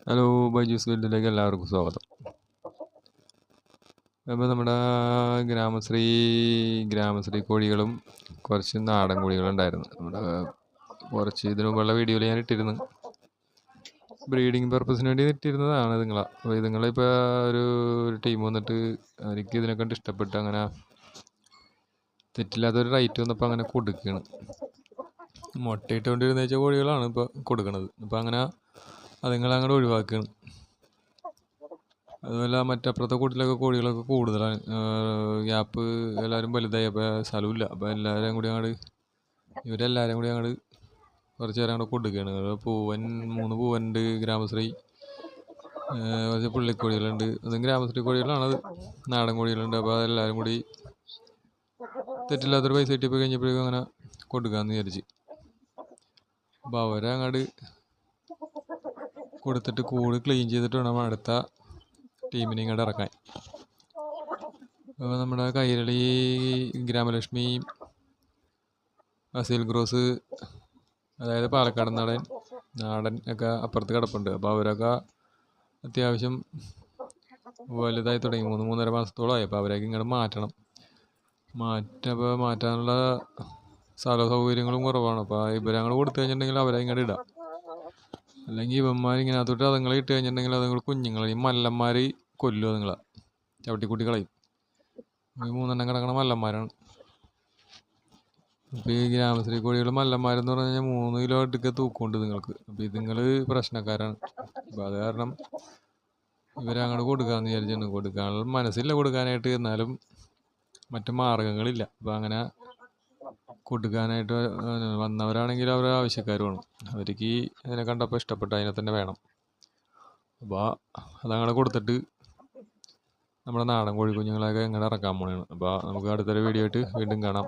Hello Byju's വേൾഡിലേക്ക് എല്ലാവർക്കും സ്വാഗതം. അപ്പോൾ നമ്മുടെ ഗ്രാമശ്രീ കോഴികളും കുറച്ച് നാടൻ കോഴികളും ഉണ്ടായിരുന്നു. നമ്മുടെ കുറച്ച് ഇതിനു മുമ്പുള്ള വീഡിയോയിൽ ഞാൻ ഇട്ടിരുന്നു. ബ്രീഡിങ് പർപ്പസിന് വേണ്ടി ഇട്ടിരുന്നതാണ് ഇതുങ്ങളെ. അപ്പോൾ ഇതുങ്ങളിപ്പോൾ ഒരു ടീം വന്നിട്ട് എനിക്ക് ഇതിനെ കണ്ട് ഇഷ്ടപ്പെട്ട് അങ്ങനെ തെറ്റില്ലാത്തൊരു റേറ്റ് വന്നപ്പോൾ അങ്ങനെ കൊടുക്കുകയാണ്. മുട്ടയിട്ടുകൊണ്ടിരുന്ന വെച്ച കോഴികളാണ് ഇപ്പോൾ കൊടുക്കുന്നത്. അപ്പോൾ അങ്ങനെ അതുങ്ങളെ അങ്ങോട്ട് ഒഴിവാക്കുകയാണ്. അതുപോലെ മറ്റപ്പുറത്തെ കൂട്ടിലൊക്കെ കോഴികളൊക്കെ കൂടുതലാണ്. ഗ്യാപ്പ് എല്ലാവരും വലുതായി, അപ്പോൾ സ്ഥലമില്ല. അപ്പോൾ ഇവരെല്ലാവരും കൂടി അങ്ങോട്ട് കുറച്ച് നേരം അങ്ങോട്ട് കൊടുക്കുകയാണ്. 3 പൂവനുണ്ട്, ഗ്രാമശ്രീ, കുറച്ച് പുള്ളിക്കോഴികളുണ്ട്. അതും ഗ്രാമശ്രീ കോഴികളാണത്, നാടൻ കോഴികളുണ്ട്. അപ്പോൾ അതെല്ലാവരും കൂടി തെറ്റില്ലാത്തൊരു പൈസ കിട്ടിയപ്പോൾ കഴിഞ്ഞപ്പോഴേക്കും അങ്ങനെ കൊടുക്കാമെന്ന് വിചാരിച്ച്. അപ്പോൾ അവരെ അങ്ങോട്ട് കൊടുത്തിട്ട് കൂട് ക്ലീൻ ചെയ്തിട്ട് വേണം അടുത്ത ടീമിനെ ഇങ്ങോട്ട് ഇറക്കാൻ. അപ്പോൾ നമ്മുടെ കൈരളി, ഗ്രാമലക്ഷ്മി, അസീൽ ഗ്രോസ്, അതായത് പാലക്കാട് നാടൻ ഒക്കെ അപ്പുറത്ത് കിടപ്പുണ്ട്. അപ്പോൾ അവരൊക്കെ അത്യാവശ്യം വലുതായി തുടങ്ങി, 3-3.5 മാസത്തോളമായി. അപ്പോൾ അവരൊക്കെ ഇങ്ങോട്ട് മാറ്റാനുള്ള സ്ഥല സൗകര്യങ്ങളും കുറവാണ്. അപ്പോൾ ഇവരങ്ങൾ കൊടുത്തു കഴിഞ്ഞിട്ടുണ്ടെങ്കിൽ അവരെ ഇങ്ങോട്ട് ഇടാം. അല്ലെങ്കിൽ ഇവന്മാർ ഇങ്ങനത്തോട്ട് അതുങ്ങളെ ഇട്ട് കഴിഞ്ഞിട്ടുണ്ടെങ്കിൽ അതുങ്ങൾ കുഞ്ഞുങ്ങൾ ഈ മല്ലന്മാർ കൊല്ലും, അതുങ്ങളെ ചവിട്ടിക്കൂട്ടി കളയും. ഈ 3 കിടക്കണ മല്ലന്മാരാണ്. അപ്പോൾ ഈ ഗ്രാമശ്രീ കോഴികൾ മല്ലന്മാരെന്ന് പറഞ്ഞു കഴിഞ്ഞാൽ 3 കിലോ അടുക്ക തൂക്കമുണ്ട് നിങ്ങൾക്ക്. അപ്പോൾ ഇതുങ്ങൾ പ്രശ്നക്കാരാണ്. അപ്പോൾ അത് കാരണം ഇവരങ്ങോട്ട് കൊടുക്കാമെന്ന് വിചാരിച്ചാണ്. കൊടുക്കാനുള്ള മനസ്സില്ല കൊടുക്കാനായിട്ട്, എന്നാലും മറ്റു മാർഗങ്ങളില്ല. അപ്പോൾ അങ്ങനെ കൊടുക്കാനായിട്ട് വന്നവരാണെങ്കിൽ അവരുടെ ആവശ്യക്കാരുമാണ്. അവർക്ക് അതിനെ കണ്ടപ്പോൾ ഇഷ്ടപ്പെട്ട അതിനെ തന്നെ വേണം. അപ്പോൾ അതങ്ങനെ കൊടുത്തിട്ട് നമ്മുടെ നാടൻ കോഴിക്കുഞ്ഞുങ്ങളെയൊക്കെ എങ്ങനെ ഇറക്കാൻ പോകണം. അപ്പോൾ നമുക്ക് അടുത്തൊരു വീഡിയോ ആയിട്ട് വീണ്ടും കാണാം.